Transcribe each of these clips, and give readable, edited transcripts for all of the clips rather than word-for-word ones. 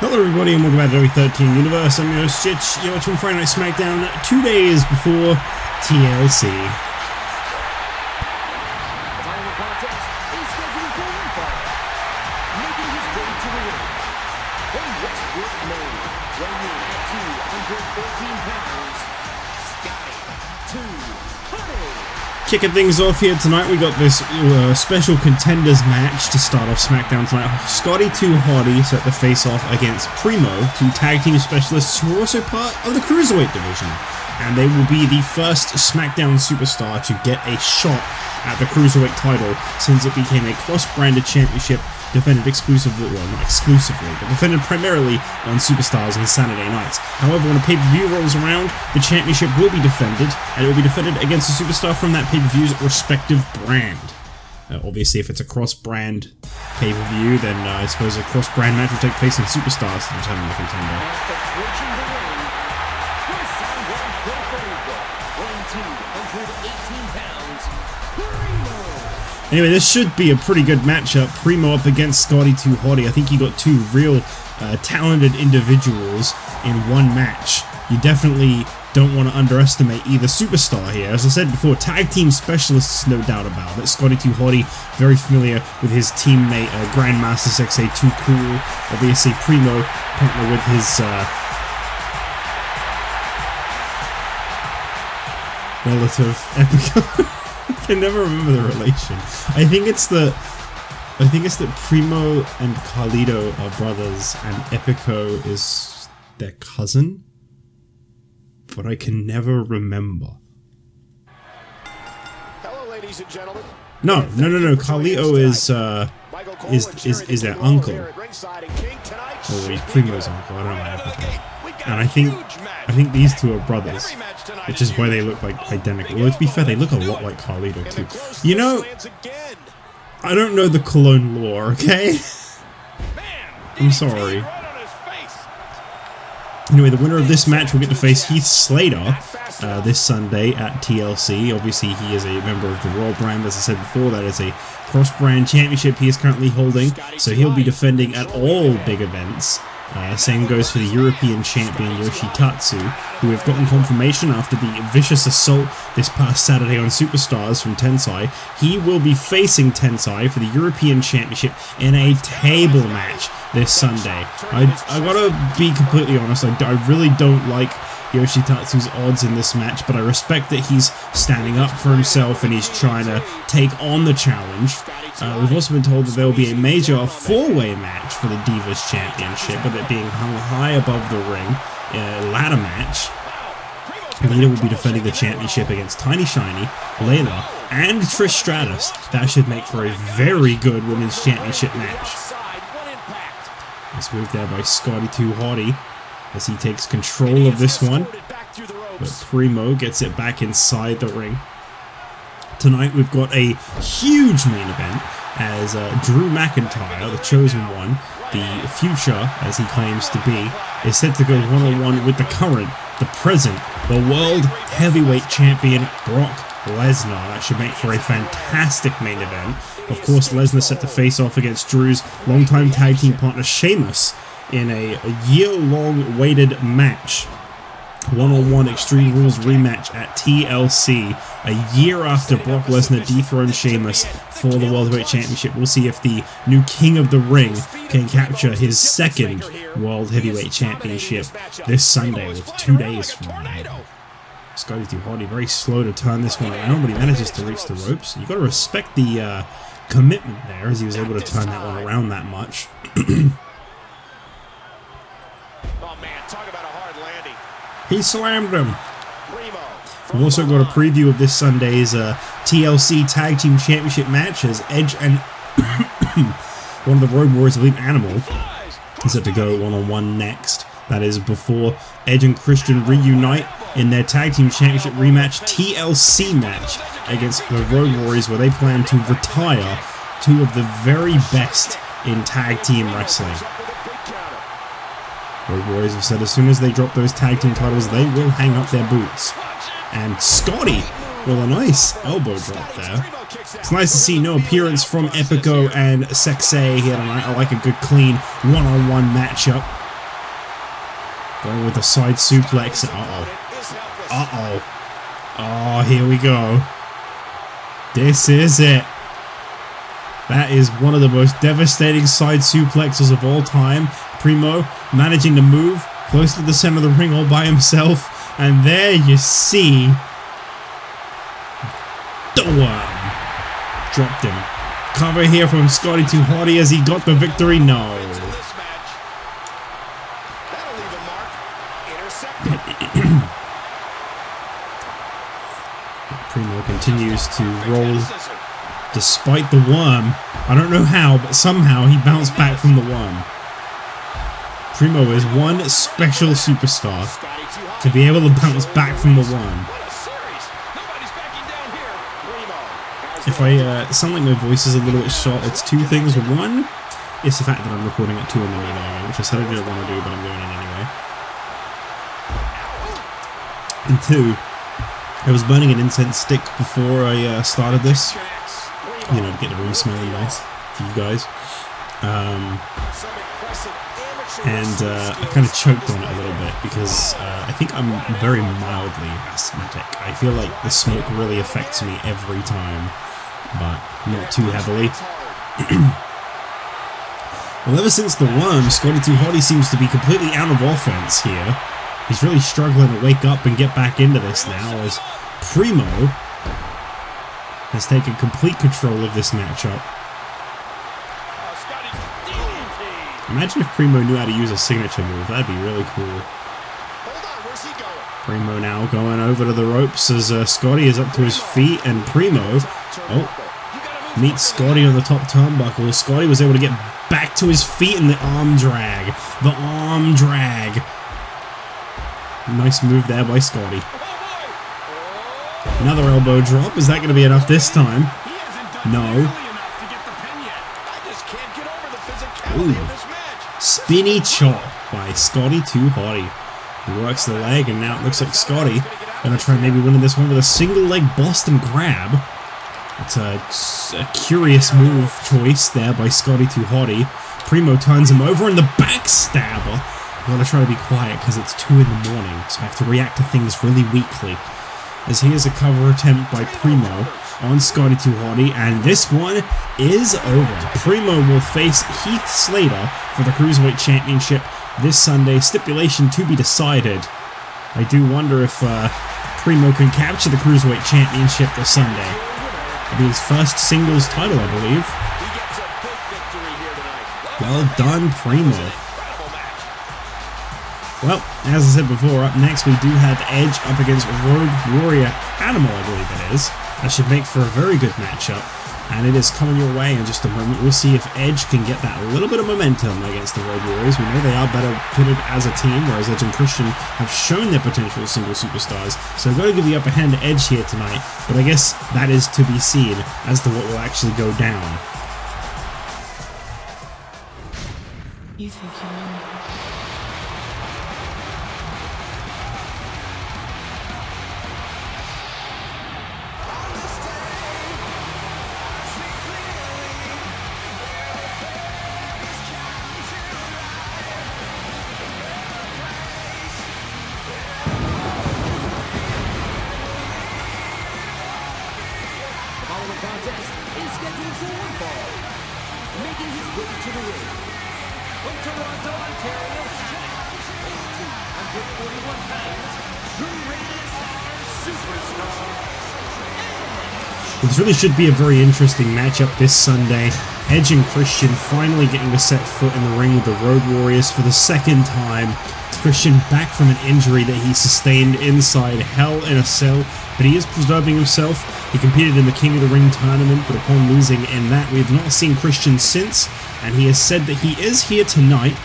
Hello everybody and welcome back to WWE13 Universe. I'm your host Stitch. You're watching Friday Night SmackDown 2 days before TLC. Kicking things off here tonight, we got this special contenders match to start off SmackDown tonight. Scotty 2 Hotty set the face off against Primo, 2 tag team specialists who are also part of the Cruiserweight division. And they will be the first SmackDown superstar to get a shot at the Cruiserweight title since it became a cross-branded championship defended exclusively, well not exclusively, but defended primarily on Superstars on Saturday nights. However, when a pay-per-view rolls around, the championship will be defended, and it will be defended against a superstar from that pay-per-view's respective brand. Obviously, if it's a cross-brand pay-per-view, then I suppose a cross-brand match will take place in Superstars to determine the contender. Anyway, this should be a pretty good matchup. Primo up against Scotty 2 Hotty. I think you got 2 real talented individuals in one match. You definitely don't want to underestimate either superstar here. As I said before, tag team specialists, no doubt about it. Scotty 2 Hotty, very familiar with his teammate Grandmaster Sexay 2 Cool. Obviously, Primo, partner with his relative Epico. I can never remember the relation. I think it's that Primo and Carlito are brothers and Epico is their cousin, but I can never remember. Hello, ladies and gentlemen. No. Carlito is their uncle. Or he's Primo's uncle. I don't know Epico. And I think these 2 are brothers, which is why they look like identical. Well, to be fair, they look a lot like Carlito too. You know, I don't know the Cologne lore, okay? I'm sorry. Anyway, the winner of this match will get to face Heath Slater this Sunday at TLC. Obviously, he is a member of the Raw brand. As I said before, that is a cross-brand championship he is currently holding, so he'll be defending at all big events. Same goes for the European champion Yoshitatsu, who have gotten confirmation after the vicious assault this past Saturday on Superstars from Tensai. He will be facing Tensai for the European Championship in a table match this Sunday. I gotta be completely honest, I really don't like Yoshitatsu's odds in this match, but I respect that he's standing up for himself and he's trying to take on the challenge. We've also been told that there will be a major 4-way match for the Divas Championship, with it being hung high above the ring, a ladder match. Lita will be defending the championship against Tiny Shiny, Layla, and Trish Stratus. That should make for a very good Women's Championship match. Nice move there by Scotty 2 Hotty as he takes control of this one, but Primo gets it back inside the ring. Tonight we've got a huge main event as Drew McIntyre, the chosen one, the future as he claims to be, is set to go one-on-one with the current, the present, the world heavyweight champion Brock Lesnar. That should make for a fantastic main event. Of course, Lesnar set to face off against Drew's longtime tag team partner Sheamus in a year-long waited match. One-on-one Extreme Rules rematch at TLC, a year after Brock Lesnar dethroned Sheamus for the World Heavyweight Championship. We'll see if the new King of the Ring can capture his second World Heavyweight Championship this Sunday, with 2 days from now. Scotty 2 Hotty very slow to turn this one around, but he manages to reach the ropes. You've got to respect the commitment there, as he was able to turn that one around that much. He slammed him. We've also got a preview of this Sunday's TLC Tag Team Championship match as Edge and one of the Road Warriors Elite Animal is set to go one-on-one next. That is before Edge and Christian reunite in their Tag Team Championship rematch TLC match against the Road Warriors, where they plan to retire 2 of the very best in tag team wrestling. Road Warriors have said as soon as they drop those tag team titles, they will hang up their boots. And Scotty, well, a nice elbow drop there. It's nice to see no appearance from Epico and Sexay here tonight. I like a good, clean one-on-one matchup. Going with the side suplex. Oh, here we go. This is it. That is one of the most devastating side suplexes of all time. Primo managing to move close to the center of the ring all by himself. And there you see the worm. Dropped him. Cover here from Scotty to Hotty as he got the victory. No. Primo continues to roll despite the worm. I don't know how, but somehow he bounced back from the worm. Primo is one special superstar to be able to bounce back from the worm. If I sound like my voice is a little bit short, it's two things. One, it's the fact that I'm recording at 2 in the morning, which I said I didn't want to do, but I'm doing it anyway. And two, I was burning an incense stick before I started this, you know, to get the room smelling nice for you guys. And I kind of choked on it a little bit because I think I'm very mildly asthmatic. I feel like the smoke really affects me every time, but not too heavily. Well, ever since the worm, Scotty Too Hotty seems to be completely out of offense here. He's really struggling to wake up and get back into this now, as Primo has taken complete control of this matchup. Imagine if Primo knew how to use a signature move. That'd be really cool. Primo now going over to the ropes as Scotty is up to his feet, and Primo meets Scotty on the top turnbuckle. Scotty was able to get back to his feet in the arm drag. The arm drag. Nice move there by Scotty. Another elbow drop. Is that going to be enough this time? No. Ooh. Spinny chop by Scotty Too Hotty. He works the leg, and now it looks like Scotty going to try maybe winning this one with a single leg Boston grab. It's a curious move choice there by Scotty Too Hotty. Primo turns him over, and the backstabber. I'm going to try to be quiet because it's 2 in the morning, so I have to react to things really weakly. As here's a cover attempt by Primo on Scotty Too Hotty, and this one is over. Primo will face Heath Slater for the Cruiserweight Championship this Sunday. Stipulation to be decided. I do wonder if Primo can capture the Cruiserweight Championship this Sunday. It'll be his first singles title, I believe. Well done, Primo. Well, as I said before, up next we do have Edge up against Road Warrior Animal, I believe it is. That should make for a very good matchup, and it is coming your way in just a moment. We'll see if Edge can get that little bit of momentum against the Road Warriors. We know they are better fitted as a team, whereas Edge and Christian have shown their potential as single superstars, so I've got to give the upper hand to Edge here tonight, but I guess that is to be seen as to what will actually go down. You think you know me? Contest is scheduled for one fall. Making his way to the ring from Toronto, Ontario, 241 pounds, the Rated R Superstar. This really should be a very interesting matchup this Sunday. Edge and Christian finally getting to set foot in the ring with the Road Warriors for the second time. Christian back from an injury that he sustained inside Hell in a Cell, but he is preserving himself. He competed in the King of the Ring tournament, but upon losing in that, we have not seen Christian since, and he has said that he is here tonight.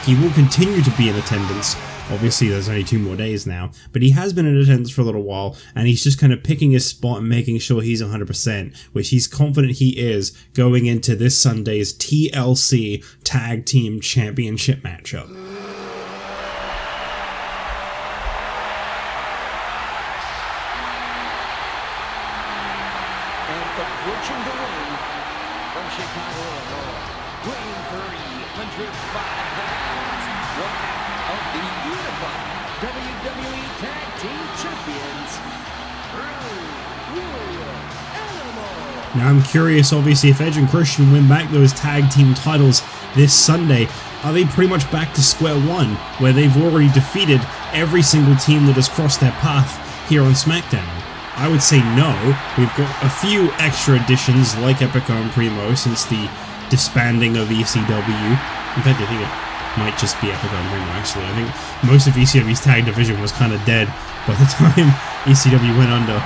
He will continue to be in attendance. Obviously, there's only 2 more days now, but he has been in attendance for a little while, and he's just kind of picking his spot and making sure he's 100%, which he's confident he is going into this Sunday's TLC Tag Team Championship matchup. Approaching the ring from Chicago, Illinois, weighing 305 pounds, 1/2 of the unified WWE Tag Team Champions, Animal. Now I'm curious, obviously, if Edge and Christian win back those tag team titles this Sunday, are they pretty much back to square one, where they've already defeated every single team that has crossed their path here on SmackDown? I would say no. We've got a few extra additions like Epico and Primo since the disbanding of ECW. In fact, I think it might just be Epico and Primo, actually. I think most of ECW's tag division was kind of dead by the time ECW went under.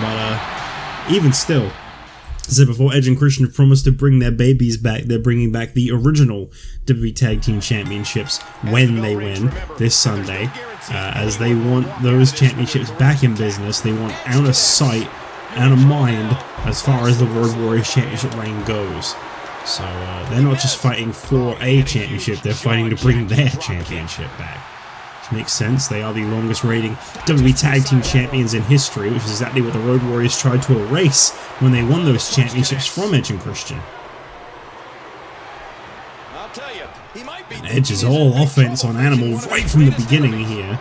But even still, as I said before, Edge and Christian have promised to bring their babies back. They're bringing back the original WWE Tag Team Championships when they win this Sunday, as they want those championships back in business. They want out of sight, out of mind, as far as the Road Warriors Championship reign goes. So they're not just fighting for a championship, they're fighting to bring their championship back. Makes sense. They are the longest reigning WWE Tag Team Champions in history, which is exactly what the Road Warriors tried to erase when they won those championships from Edge and Christian. And Edge is all offense on Animal right from the beginning here.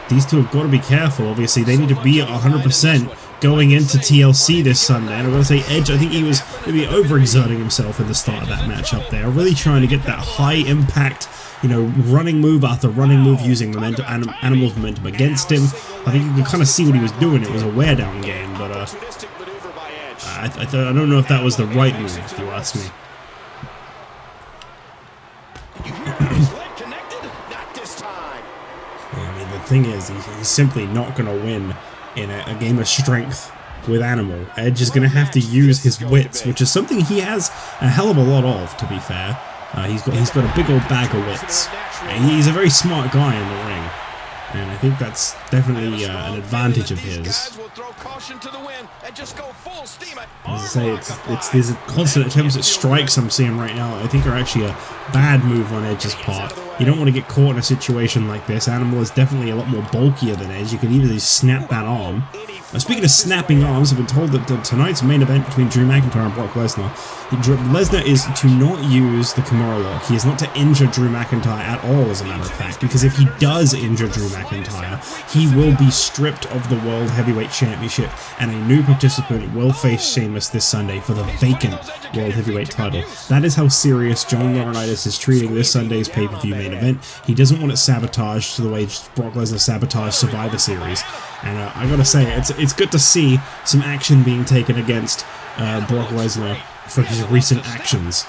These two have got to be careful, obviously. They need to be at 100% going into TLC this Sunday. And I'm going to say Edge, I think he was maybe overexerting himself at the start of that match up there, really trying to get that high impact, you know, running move after running move, using momentum, Animal's momentum against him. I think you could kind of see what he was doing. It was a wear down game, but I don't know if that was the right move, if you ask me. I mean, the thing is, he's simply not going to win in a game of strength with Animal. Edge is going to have to use his wits, which is something he has a hell of a lot of, to be fair. He's got a big old bag of wits. He's a very smart guy in the ring, and I think that's definitely an advantage of his. As I say, it's these constant attempts at strikes I'm seeing right now I think are actually a bad move on Edge's part. You don't want to get caught in a situation like this. Animal is definitely a lot more bulkier than Edge. You could easily snap that arm. Speaking of snapping arms, I've been told that tonight's main event between Drew McIntyre and Brock Lesnar, Lesnar is to not use the Kimura lock. He is not to injure Drew McIntyre at all, as a matter of fact, because if he does injure Drew McIntyre, he will be stripped of the World Heavyweight Championship, and a new participant will face Sheamus this Sunday for the vacant World Heavyweight title. That is how serious John Laurinaitis is treating this Sunday's pay-per-view main event. He doesn't want it sabotaged to the way Brock Lesnar sabotaged Survivor Series. And I gotta say, it's good to see some action being taken against Brock Lesnar for his recent actions.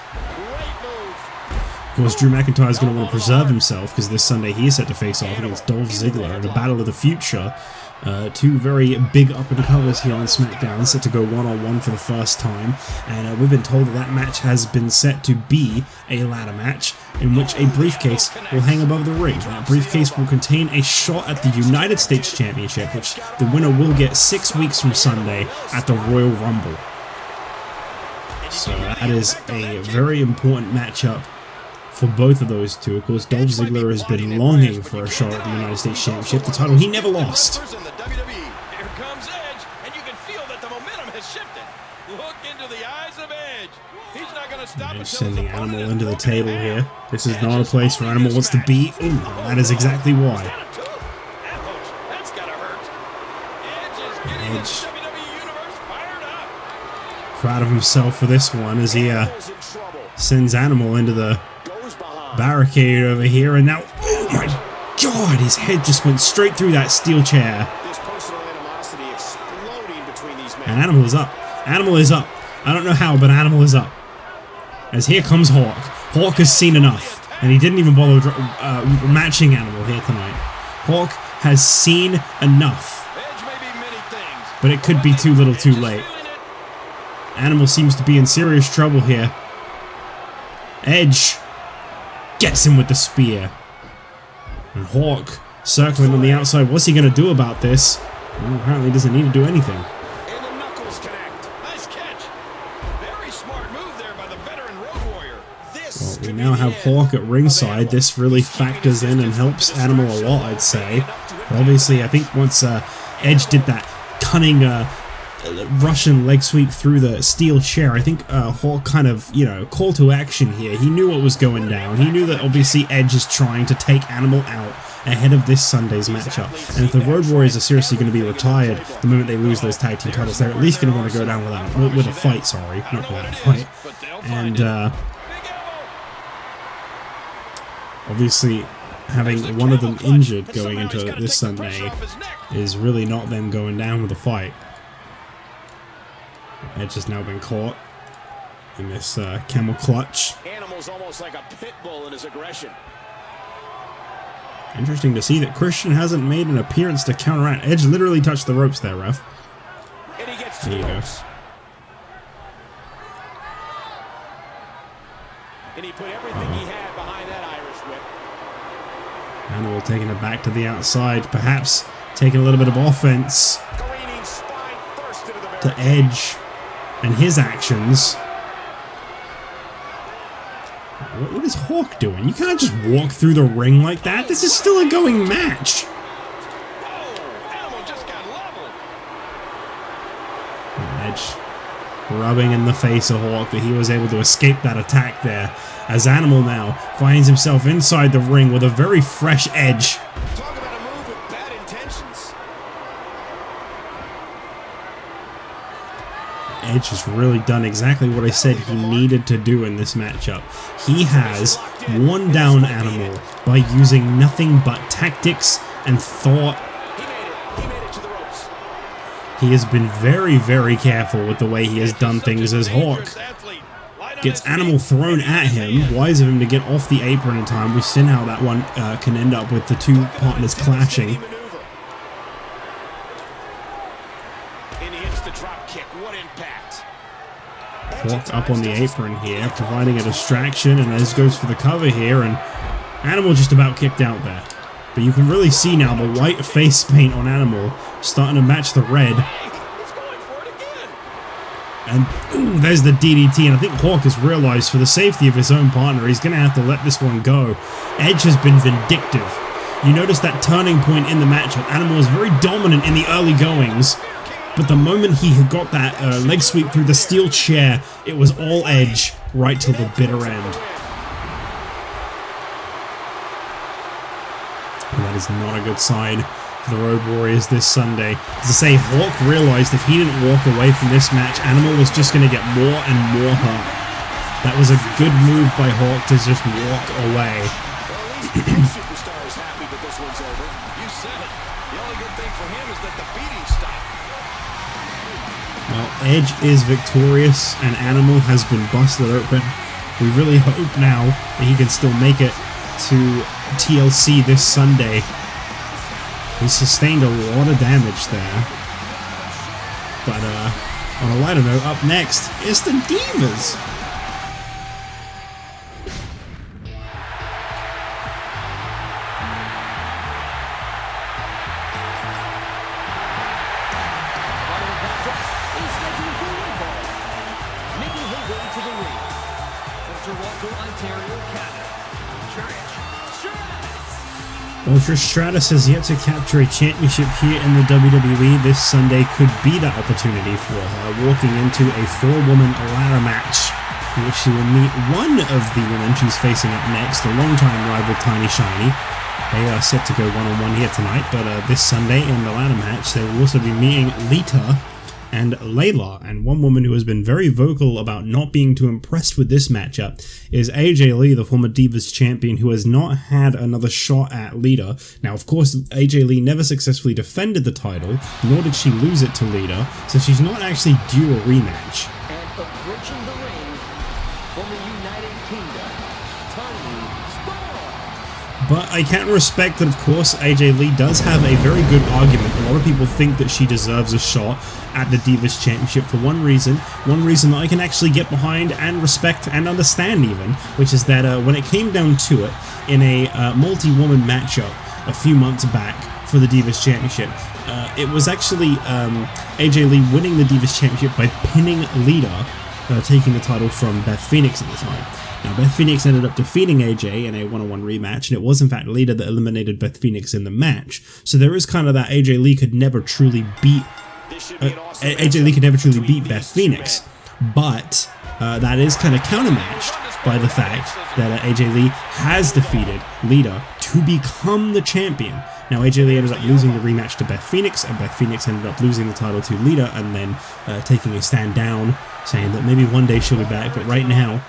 Of course, Drew McIntyre is going to want to preserve himself because this Sunday he is set to face off against Dolph Ziggler in a battle of the future. Two very big up-and-comers here on SmackDown, set to go one-on-one for the first time, and we've been told that match has been set to be a ladder match in which a briefcase will hang above the ring. That briefcase will contain a shot at the United States Championship, which the winner will get 6 weeks from Sunday at the Royal Rumble. So that is a very important matchup for both of those two. Of course, Dolph Ziggler has been longing for a shot at the United States Championship, the title he never lost. Here comes Edge, and you can feel that the momentum has shifted. Look into the eyes of Edge. He's not going to stop. Edge sending Animal into the table here. This is not a place where Animal wants to be. Ooh, that is exactly why. That's got to hurt. Edge is getting the WWE Universe fired up. Proud of himself for this one as he sends Animal into the barricade over here, and now, oh my god, his head just went straight through that steel chair. And Animal is up. Animal is up. I don't know how, but Animal is up. As here comes Hawk. Hawk has seen enough, and he didn't even bother matching Animal here tonight. Hawk has seen enough. But it could be too little too late. Animal seems to be in serious trouble here. Edge gets him with the spear. And Hawk circling on the outside. What's he going to do about this? Well, apparently he doesn't need to do anything. And the knuckles connect. Nice catch. Very smart move there by the veteran Road Warrior. Well, we now have Hawk at ringside. This really factors in and helps Animal a lot, I'd say. But obviously, I think once Edge did that cunning Russian leg sweep through the steel chair. I think Hawk kind of, you know, call to action here. He knew what was going down. He knew that obviously Edge is trying to take Animal out ahead of this Sunday's matchup. And if the Road Warriors are seriously going to be retired the moment they lose those tag team titles, they're at least going to want to go down with a fight, sorry, not without a fight. And obviously having one of them injured going into this Sunday is really not them going down with a fight. Edge has now been caught in this camel clutch. Animal's almost like a pit bull in his aggression. Interesting to see that Christian hasn't made an appearance to counteract. Edge literally touched the ropes there, ref. And he gets There you go. And he put everything he had behind that Irish whip. Animal taking it back to the outside, perhaps taking a little bit of offense Careening spine first into the to Edge and his actions. What is Hawk doing? You can't just walk through the ring like that. This is still a going match. Animal just got leveled. Edge rubbing in the face of Hawk that he was able to escape that attack there, as Animal now finds himself inside the ring with a very fresh Edge. Talk about a move with bad intentions. Edge has really done exactly what I said he needed to do in this matchup. He has worn down Animal by using nothing but tactics and thought. He made it to the ropes. He has been very, very careful with the way he has done things as Hawk gets Animal thrown at him. Wise of him to get off the apron in time. We've seen how that one can end up with the two partners clashing. And he hits the drop kick. What impact. Hawk up on the apron here, providing a distraction, and Edge goes for the cover here, and Animal just about kicked out there. But you can really see now the white face paint on Animal starting to match the red. He's going for it again. And ooh, there's the DDT, and I think Hawk has realized for the safety of his own partner, he's going to have to let this one go. Edge has been vindictive. You notice that turning point in the matchup. Animal was very dominant in the early goings, but the moment he had got that leg sweep through the steel chair, it was all Edge right till the bitter end. And that is not a good sign for the Road Warriors this Sunday. As I say, Hawk realized if he didn't walk away from this match, Animal was just going to get more and more hurt. That was a good move by Hawk to just walk away. Superstar is happy that this one's over. You said it. The only good thing for him is that the beating stopped. Well, Edge is victorious and Animal has been busted open. We really hope now that he can still make it to TLC this Sunday. He sustained a lot of damage there. But on a lighter note, up next is the Divas. Well, Trish Stratus has yet to capture a championship here in the WWE. This Sunday could be that opportunity for her, walking into a 4-woman ladder match in which she will meet one of the women she's facing up next, the longtime rival Tiny Shiny. They are set to go one-on-one here tonight, but this Sunday in the ladder match, they will also be meeting Lita and Layla, and one woman who has been very vocal about not being too impressed with this matchup is AJ Lee, the former Divas champion, who has not had another shot at Lita. Now, of course, AJ Lee never successfully defended the title, nor did she lose it to Lita, so she's not actually due a rematch. And approaching the ring from the United Kingdom, Tony Storm. But I can respect that, of course, AJ Lee does have a very good argument. A lot of people think that she deserves a shot at the Divas Championship for one reason that I can actually get behind and respect and understand even, which is that when it came down to it, in a multi-woman matchup a few months back for the Divas Championship, it was actually AJ Lee winning the Divas Championship by pinning Lita, taking the title from Beth Phoenix at the time. Now, Beth Phoenix ended up defeating AJ in a one-on-one rematch, and it was in fact Lita that eliminated Beth Phoenix in the match. So there is kind of that AJ Lee could never truly beat AJ Lee could never truly beat Beth Phoenix, but that is kind of countermatched by the fact that AJ Lee has defeated Lita to become the champion. Now AJ Lee ended up losing the rematch to Beth Phoenix, and Beth Phoenix ended up losing the title to Lita, and then taking a stand down, saying that maybe one day she'll be back, but right now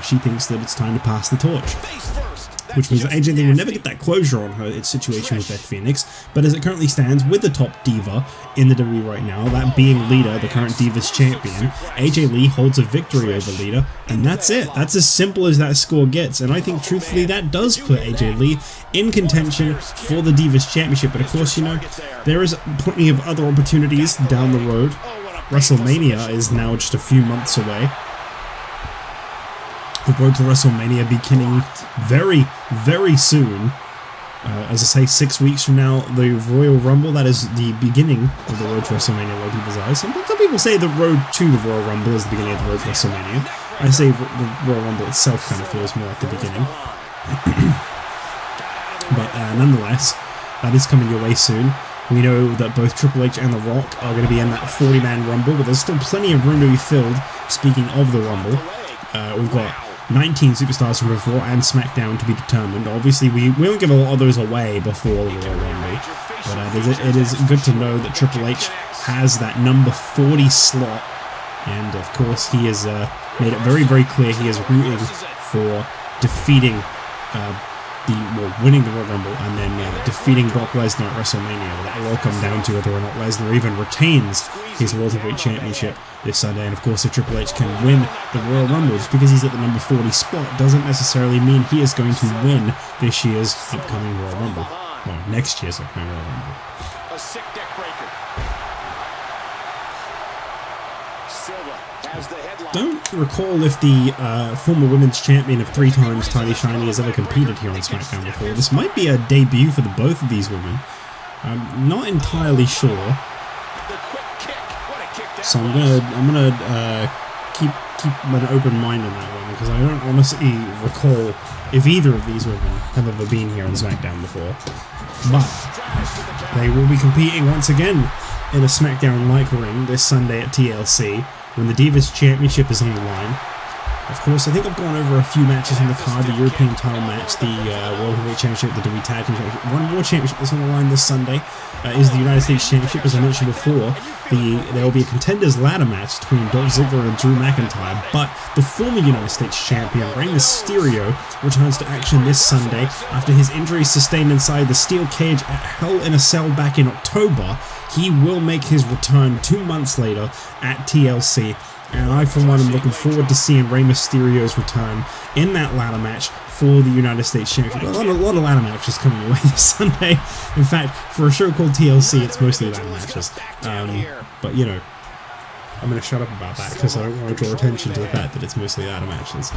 she thinks that it's time to pass the torch. Which means that AJ Lee will never get that closure on her situation with Beth Phoenix, but as it currently stands with the top diva in the WWE right now, that being Lita, the current Divas champion, AJ Lee holds a victory over Lita, and that's it. That's as simple as that score gets, and I think truthfully that does put AJ Lee in contention for the Divas championship. But of course, you know, there is plenty of other opportunities down the road. WrestleMania is now just a few months away. The road to WrestleMania beginning very, very soon. As I say, 6 weeks from now, the Royal Rumble, that is the beginning of the road to WrestleMania in people's eyes. Some people say the road to the Royal Rumble is the beginning of the road to WrestleMania. I say the Royal Rumble itself kind of feels more like the beginning. But nonetheless, that is coming your way soon. We know that both Triple H and The Rock are going to be in that 40-man Rumble, but there's still plenty of room to be filled, speaking of the Rumble. We've got 19 superstars from both Raw and SmackDown to be determined. Obviously, we won't give a lot of those away before the Royal Rumble, but it is good to know that Triple H has that number 40 slot, and of course he has made it very, very clear he is rooting for defeating winning the Royal Rumble and then defeating Brock Lesnar at WrestleMania. That will all come down to whether or not Lesnar even retains his World Heavyweight Championship this Sunday. And of course, if Triple H can win the Royal Rumble, just because he's at the number 40 spot doesn't necessarily mean he is going to win this year's upcoming Royal Rumble. Well, next year's upcoming Royal Rumble. A sick deck breaker. Silva has the headline. Don't recall if the former women's champion of 3 times, Tiny Shiny, has ever competed here on SmackDown before. This might be a debut for the both of these women. I'm not entirely sure. So I'm gonna keep an open mind on that one, because I don't honestly recall if either of these women have ever been here on SmackDown before. But they will be competing once again in a SmackDown-like ring this Sunday at TLC when the Divas Championship is on the line. Of course, I think I've gone over a few matches on the card: the European title match, the World Heavyweight Championship, the WWE Tag Team Championship. One more championship that's on the line this Sunday is the United States Championship. As I mentioned before, there will be a contenders ladder match between Dolph Ziggler and Drew McIntyre, but the former United States Champion, Rey Mysterio, returns to action this Sunday after his injuries sustained inside the steel cage at Hell in a Cell back in October. He will make his return 2 months later at TLC. And I, for one, am looking forward to seeing Rey Mysterio's return in that ladder match for the United States Championship. A lot of ladder matches coming away this Sunday. In fact, for a show called TLC, it's mostly ladder matches. But, you know, I'm going to shut up about that because I don't want to draw attention to the fact that it's mostly ladder matches.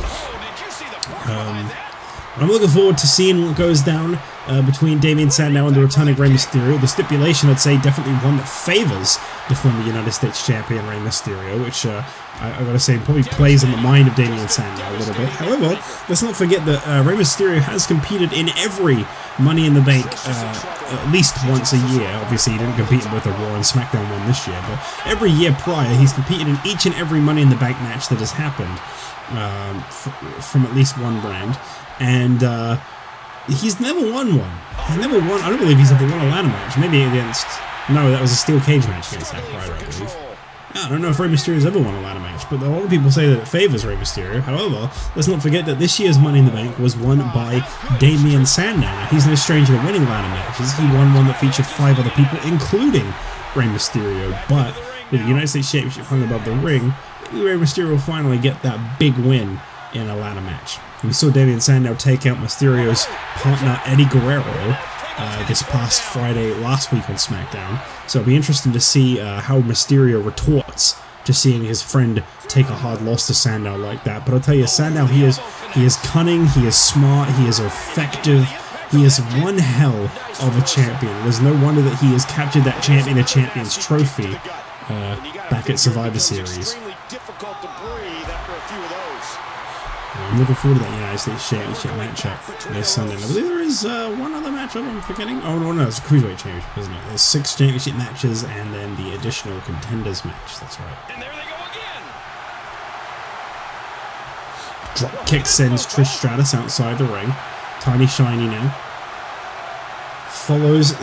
I'm looking forward to seeing what goes down between Damien Sandow and the returning Rey Mysterio. The stipulation, I'd say, definitely one that favors the former United States Champion Rey Mysterio, which I gotta say probably plays on the mind of Damien Sandow a little bit. However, let's not forget that Rey Mysterio has competed in every Money in the Bank at least once a year. Obviously, he didn't compete in both the Raw and SmackDown one this year, but every year prior, he's competed in each and every Money in the Bank match that has happened from at least one brand. And he's never won one. He's never won. I don't believe he's ever won a ladder match. Maybe against... No, that was a steel cage match against Zack Ryder, I believe. I don't know if Rey Mysterio's ever won a ladder match, but a lot of people say that it favors Rey Mysterio. However, let's not forget that this year's Money in the Bank was won by Damien Sandow. He's no stranger to winning ladder matches. He won one that featured 5 other people, including Rey Mysterio. But with the United States Championship hung above the ring, maybe Rey Mysterio will finally get that big win in a ladder match. We saw Damien Sandow take out Mysterio's partner Eddie Guerrero this past Friday last week on SmackDown. So it'll be interesting to see how Mysterio retorts to seeing his friend take a hard loss to Sandow like that. But I'll tell you, Sandow, he is cunning, he is smart, he is effective. He is one hell of a champion. There's no wonder that he has captured that Champion of Champions trophy back at Survivor Series. I'm looking forward to that United States Championship matchup this Sunday. I believe there is one other matchup I'm forgetting. Oh, no, it's a Cruiserweight Championship, isn't it? There's 6 championship matches and then the additional contenders match. That's right. And there they go again. Drop kick sends Trish Stratus outside the ring. Tiny Shiny now. Follows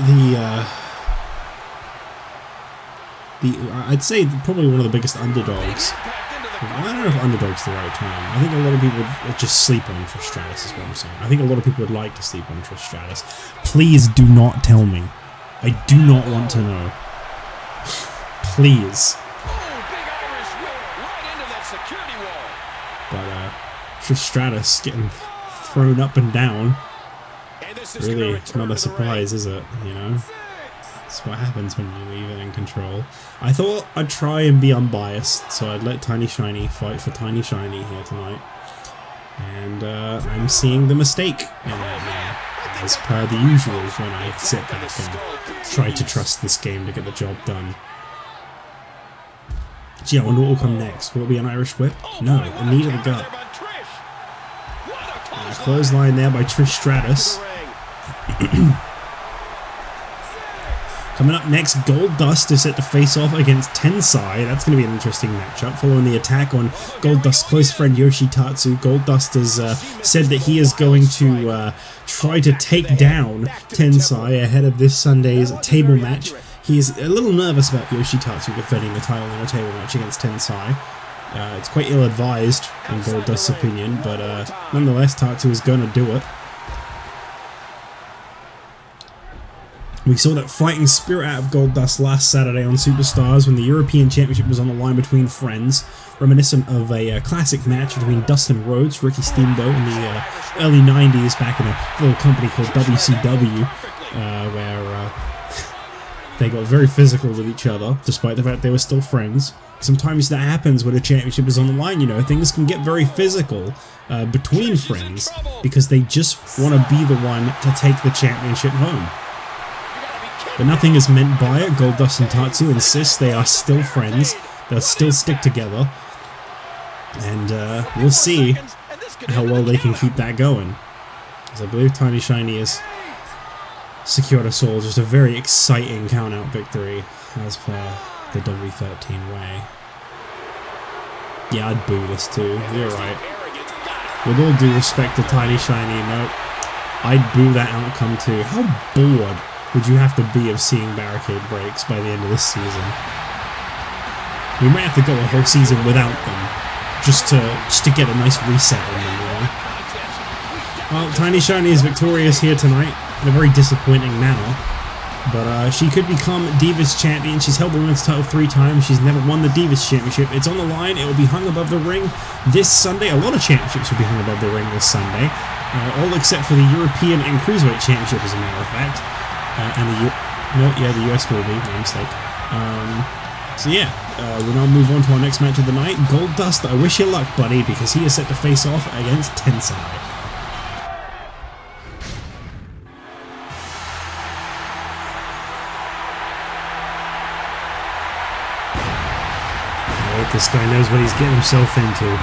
I'd say probably one of the biggest underdogs. I don't know if underdog's the right term. I think a lot of people would just sleep on Trish Stratus is what I'm saying. I think a lot of people would like to sleep on Trish Stratus. Please do not tell me. I do not want to know. Please. But Trish Stratus getting thrown up and down. Really not a surprise, is it? You know? That's what happens when you leave it in control. I thought I'd try and be unbiased, so I'd let Tiny Shiny fight for Tiny Shiny here tonight. And I'm seeing the mistake in that now, as per the usual when I sit back and try to trust this game to get the job done. Gee, I wonder what will come next. Will it be an Irish whip? No, a knee to the gut. Clothesline there by Trish Stratus. Coming up next, Goldust is set to face off against Tensai. That's going to be an interesting matchup. Following the attack on Goldust's close friend Yoshitatsu, Goldust has said that he is going to try to take down Tensai ahead of this Sunday's table match. He is a little nervous about Yoshitatsu defending the title in a table match against Tensai. It's quite ill-advised, in Goldust's opinion, but nonetheless, Tatsu is going to do it. We saw that fighting spirit out of Goldust last Saturday on Superstars when the European Championship was on the line between friends, reminiscent of a classic match between Dustin Rhodes, Ricky Steamboat in the early 90s back in a little company called WCW, where they got very physical with each other, despite the fact they were still friends. Sometimes that happens when a championship is on the line, you know, things can get very physical between friends because they just want to be the one to take the championship home. But nothing is meant by it. Goldust and Tatsu insist they are still friends. They'll still stick together. And we'll see how well they can keep that going. As I believe Tiny Shiny has secured us all just a very exciting count-out victory as per the W13 way. Yeah, I'd boo this too. You're right. With all due respect to Tiny Shiny, no, I'd boo that outcome too. How bored would you have to be of seeing barricade breaks by the end of this season? We might have to go a whole season without them, just to get a nice reset on them, you know? Well, Tiny Shiny is victorious here tonight in a very disappointing manner, but she could become Divas Champion. She's held the women's title 3 times. She's never won the Divas Championship. It's on the line. It will be hung above the ring this Sunday. A lot of championships will be hung above the ring this Sunday, all except for the European and Cruiserweight Championship, as a matter of fact. And the US will be, my mistake. So yeah, we'll now move on to our next match of the night. Goldust, I wish you luck, buddy, because he is set to face off against Tensai. I hope this guy knows what he's getting himself into.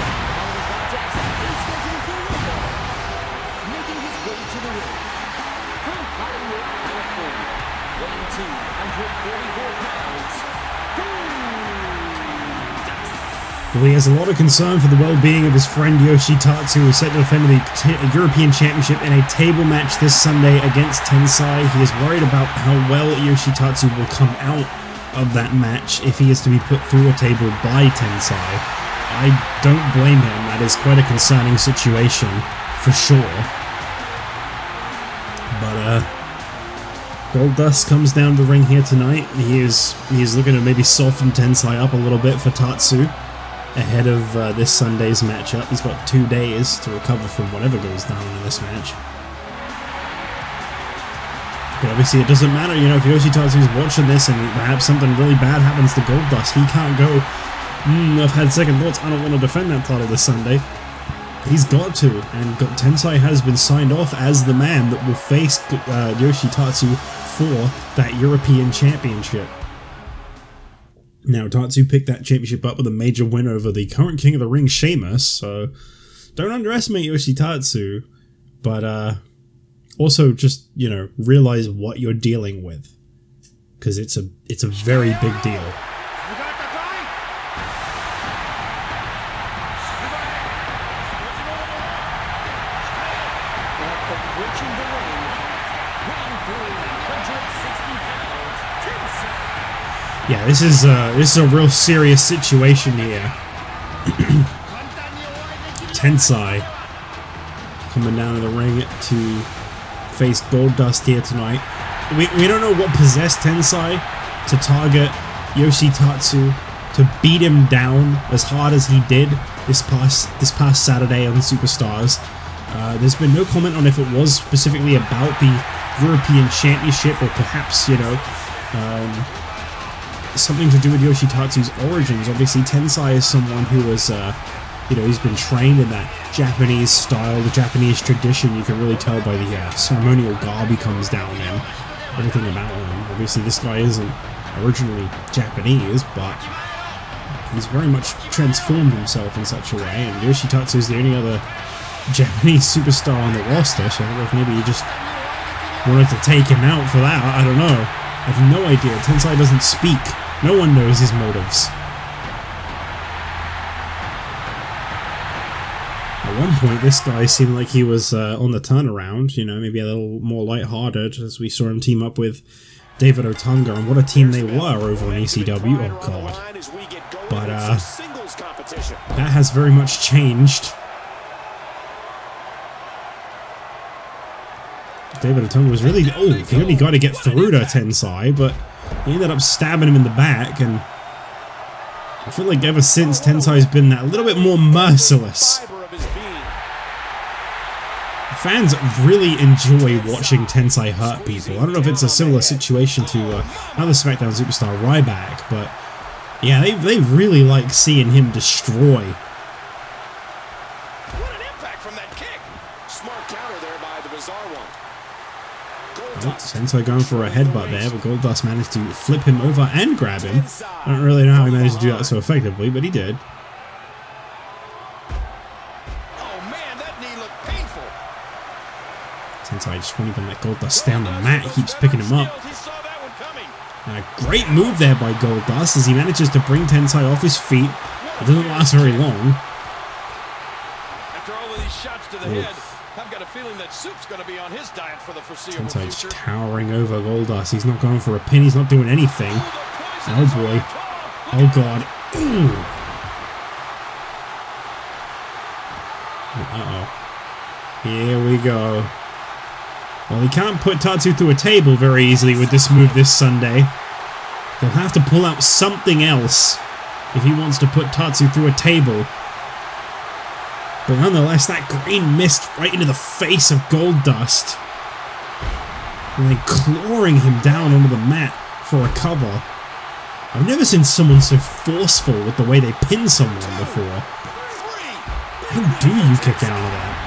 Well, he has a lot of concern for the well-being of his friend Yoshitatsu, who is set to defend the European Championship in a table match this Sunday against Tensai. He is worried about how well Yoshitatsu will come out of that match if he is to be put through a table by Tensai. I don't blame him. That is quite a concerning situation, for sure. But Goldust comes down the ring here tonight. He is looking to maybe soften Tensai up a little bit for Tatsu ahead of this Sunday's matchup. He's got 2 days to recover from whatever goes down in this match. But obviously it doesn't matter, you know, if Yoshitatsu's watching this and perhaps something really bad happens to Goldust, he can't go, I've had second thoughts, I don't want to defend that title this Sunday. He's got to, and Tensai has been signed off as the man that will face Yoshitatsu for that European Championship. Now, Tatsu picked that championship up with a major win over the current King of the Ring, Sheamus, so don't underestimate Yoshitatsu, but also just, you know, realize what you're dealing with, because it's a very big deal. Yeah, this is a real serious situation here. Tensai coming down to the ring to face Goldust here tonight. We don't know what possessed Tensai to target Yoshitatsu, to beat him down as hard as he did this past Saturday on Superstars. There's been no comment on if it was specifically about the European Championship, or perhaps, you know, something to do with Yoshitatsu's origins. Obviously, Tensai is someone who was, you know, he's been trained in that Japanese style, the Japanese tradition. You can really tell by the ceremonial garb he comes down in, everything about him. Obviously, this guy isn't originally Japanese, but he's very much transformed himself in such a way, and Yoshitatsu is the only other Japanese superstar on the roster, so I don't know if maybe he just wanted to take him out for that. I don't know. I have no idea. Tensai doesn't speak. No one knows his motives. At one point, this guy seemed like he was on the turnaround, you know, maybe a little more lighthearted, as we saw him team up with David Otunga, and what a team they were over on ECW. Oh god. But that has very much changed. David Otunga was really, he only got to get through to Tensai, but he ended up stabbing him in the back, and I feel like ever since, Tensai's been that little bit more merciless. Fans really enjoy watching Tensai hurt people. I don't know if it's a similar situation to another SmackDown superstar, Ryback, but yeah, they really like seeing him destroy. What an impact from that kick! Smart counter there by the bizarre one. Tensai going for a headbutt there, but Goldust managed to flip him over and grab him. I don't really know how he managed to do that so effectively, but he did. Oh man, that knee looked painful. Tensai just won't even let Goldust stay on the mat. He keeps picking him up. And a great move there by Goldust as he manages to bring Tensai off his feet. It doesn't last very long. After all of these shots to the head, I've got a feeling that Soup's going to be on his diet for the foreseeable Tensai just future. towering over Goldust. He's not going for a pin. He's not doing anything. Oh boy. Oh god. Ooh. Uh-oh. Here we go. Well, he can't put Tatsu through a table very easily with this move this Sunday. He'll have to pull out something else if he wants to put Tatsu through a table. But nonetheless, that green mist right into the face of Goldust. And then clawing him down onto the mat for a cover. I've never seen someone so forceful with the way they pin someone before. How do you kick out of that?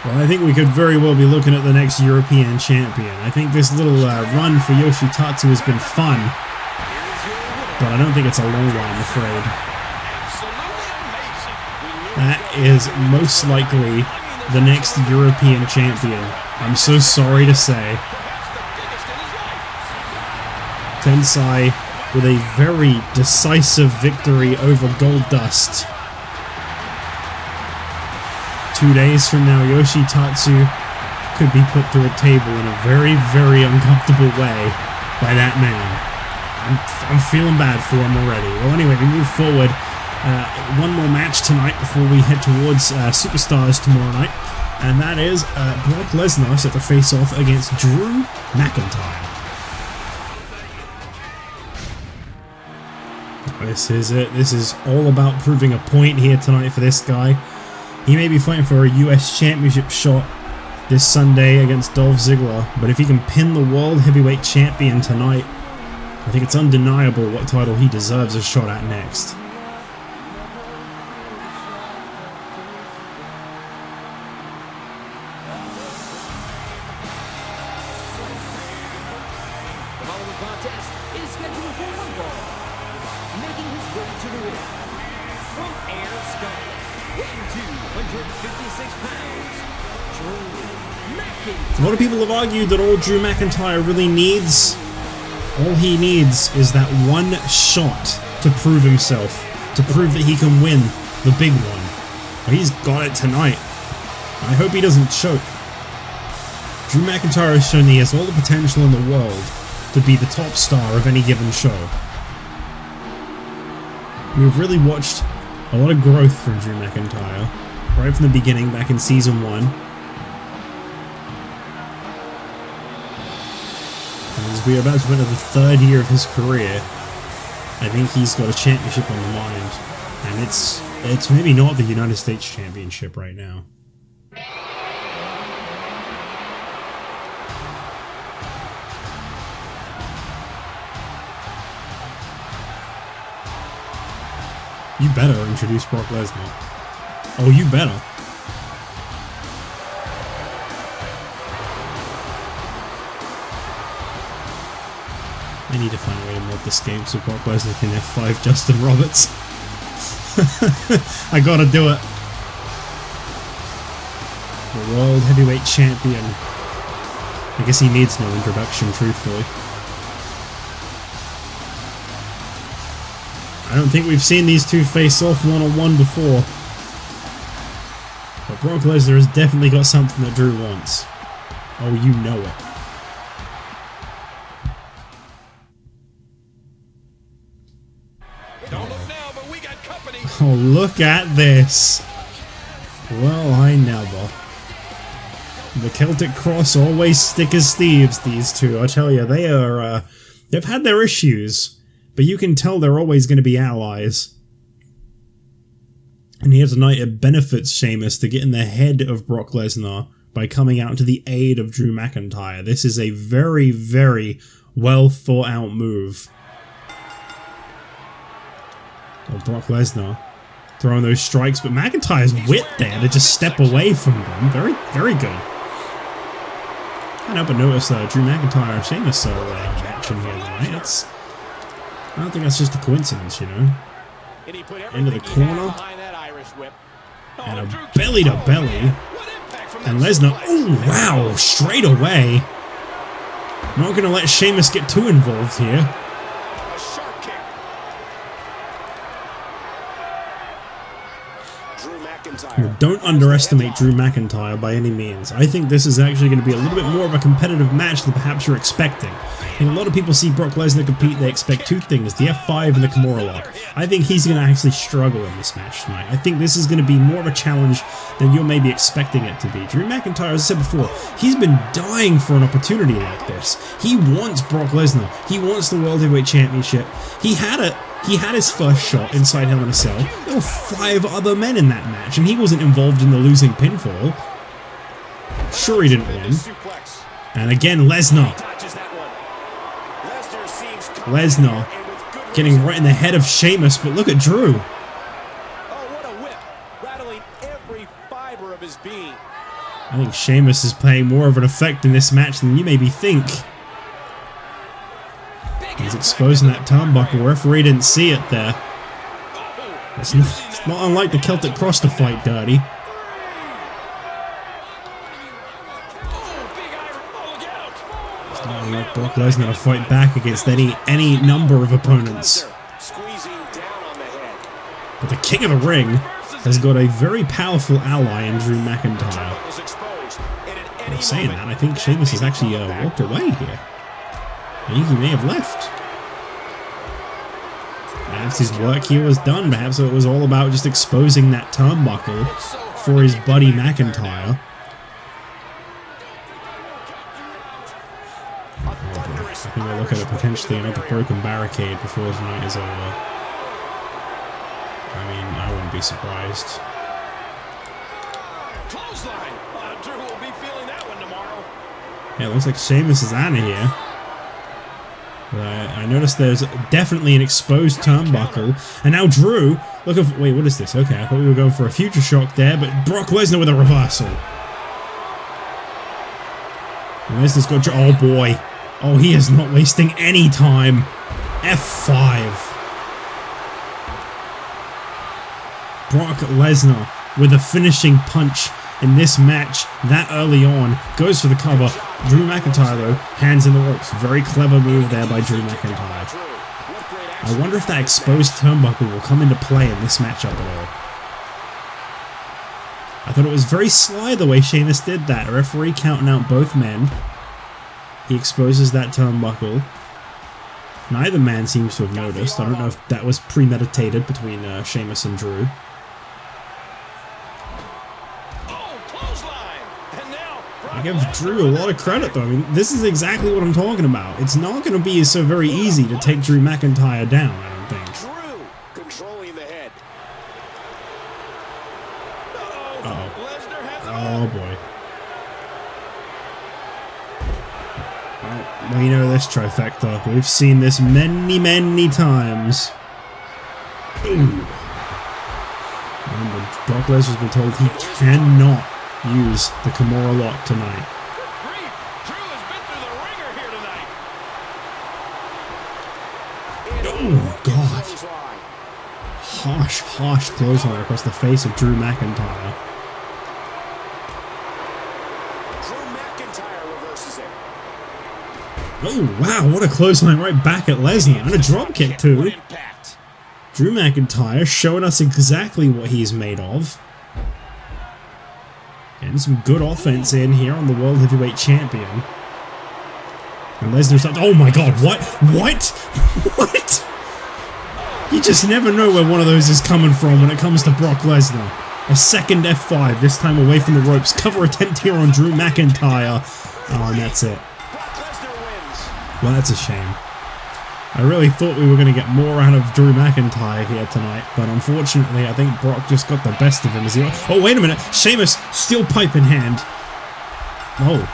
Well, I think we could very well be looking at the next European champion. I think this little run for Yoshitatsu has been fun. But I don't think it's a long one, I'm afraid. That is most likely the next European champion. I'm so sorry to say. Tensai with a very decisive victory over Goldust. 2 days from now, Yoshitatsu could be put through a table in a very, very uncomfortable way by that man. I'm feeling bad for him already. Well, anyway, we move forward. One more match tonight before we head towards Superstars tomorrow night, and that is Brock Lesnar set to face off against Drew McIntyre. This is it. This is all about proving a point here tonight for this guy. He may be fighting for a US Championship shot this Sunday against Dolph Ziggler, but if he can pin the World Heavyweight Champion tonight, I think it's undeniable what title he deserves a shot at next. The following contest is scheduled for one fall. Making his way to the ring from Air Scotty, weighing 256 pounds, Drew McIntyre. A lot of people have argued that all Drew McIntyre really needs, all he needs is that one shot to prove himself, to prove that he can win the big one. Well, he's got it tonight. I hope he doesn't choke. Drew McIntyre has shown he has all the potential in the world to be the top star of any given show. We've really watched a lot of growth from Drew McIntyre, right from the beginning, back in Season 1. And as we are about to enter the 3rd year of his career, I think he's got a championship on the mind. And it's maybe not the United States Championship right now. You better introduce Brock Lesnar. Oh, you better. I need to find a way to mod this game so Brock Lesnar can F5 Justin Roberts. I gotta do it. The World Heavyweight Champion. I guess he needs no introduction, truthfully. I don't think we've seen these two face off one-on-one before. But Brock Lesnar has definitely got something that Drew wants. Oh, you know it. Don't look now, but we got company. Oh, look at this. Well, I never. The Celtic Cross always stick as thieves, these two. I tell you, they are, they've had their issues. But you can tell they're always going to be allies. And here tonight it benefits Sheamus to get in the head of Brock Lesnar by coming out to the aid of Drew McIntyre. This is a very, very well thought out move. Oh, Brock Lesnar throwing those strikes, but McIntyre's wit there to just step away from them. Very, very good. Can't help but notice Drew McIntyre and Sheamus action here tonight. I don't think that's just a coincidence, you know. Into the corner. And a belly to belly. And Lesnar, oh wow, straight away. Not going to let Sheamus get too involved here. Don't underestimate Drew McIntyre by any means. I think this is actually going to be a little bit more of a competitive match than perhaps you're expecting. I think a lot of people see Brock Lesnar compete, they expect two things, the F5 and the Kimura lock. I think he's going to actually struggle in this match tonight. I think this is going to be more of a challenge than you're maybe expecting it to be. Drew McIntyre, as I said before, he's been dying for an opportunity like this. He wants Brock Lesnar. He wants the World Heavyweight Championship. He had it. He had his first shot inside Hell in a Cell. There were 5 other men in that match, and he wasn't involved in the losing pinfall. Sure, he didn't win. And again, Lesnar. Lesnar getting right in the head of Sheamus, but look at Drew. Oh, what a whip, rattling every fiber of his being. I think Sheamus is playing more of an effect in this match than you maybe think. He's exposing that turnbuckle. Referee didn't see it there. It's not unlike the Celtic Cross to fight dirty. It's not unlike Brock Lesnar to fight back against any number of opponents. But the King of the Ring has got a very powerful ally in Drew McIntyre. I'm saying that, I think Sheamus has actually walked away here. I think he may have left. Perhaps his work here was done. Perhaps it was all about just exposing that turnbuckle for his buddy McIntyre. I think we'll look at potentially another broken barricade before tonight is over. I mean, I wouldn't be surprised. Clothesline. Drew will be feeling that one tomorrow. Yeah, it looks like Sheamus is out of here. I noticed there's definitely an exposed turnbuckle, and now Drew, look at, wait, what is this? Okay, I thought we were going for a future shock there, but Brock Lesnar with a reversal. And Lesnar's got, oh boy, oh, he is not wasting any time. F5. Brock Lesnar with a finishing punch in this match that early on. Goes for the cover. Drew McIntyre though, hands in the ropes. Very clever move there by Drew McIntyre. I wonder if that exposed turnbuckle will come into play in this matchup at all. I thought it was very sly the way Sheamus did that. A referee counting out both men. He exposes that turnbuckle. Neither man seems to have noticed. I don't know if that was premeditated between Sheamus and Drew. I give Drew a lot of credit though. I mean, this is exactly what I'm talking about. It's not going to be so very easy to take Drew McIntyre down, I don't think. Drew controlling the head. Oh boy. Well, we know this trifecta. We've seen this many, many times. Ooh. Remember, Brock Lesnar's been told he cannot use the Kimura lock tonight. Oh God. Harsh clothesline across the face of Drew McIntyre. Oh wow, what a clothesline right back at Lesnar, and a dropkick too. Drew McIntyre showing us exactly what he's made of. And some good offense in here on the World Heavyweight Champion. And Lesnar starts. Oh my God! What? What? You just never know where one of those is coming from when it comes to Brock Lesnar. A second F5, this time away from the ropes. Cover attempt here on Drew McIntyre. Oh, and that's it. Well, that's a shame. I really thought we were going to get more out of Drew McIntyre here tonight, but unfortunately I think Brock just got the best of him as he... Oh, wait a minute! Sheamus, steel pipe in hand. Oh.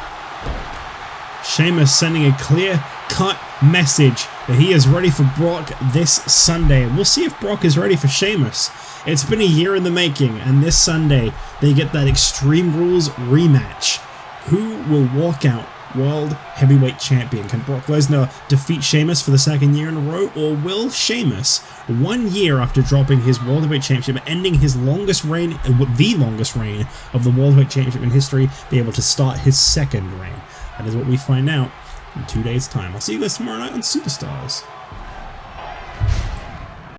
Sheamus sending a clear-cut message that he is ready for Brock this Sunday. And we'll see if Brock is ready for Sheamus. It's been a year in the making, and this Sunday they get that Extreme Rules rematch. Who will walk out World Heavyweight Champion? Can Brock Lesnar defeat Sheamus for the second year in a row, or will Sheamus, 1 year after dropping his World Heavyweight Championship, ending his longest reign, the longest reign of the World Heavyweight Championship in history, be able to start his second reign? That is what we find out in 2 days' time. I'll see you guys tomorrow night on Superstars.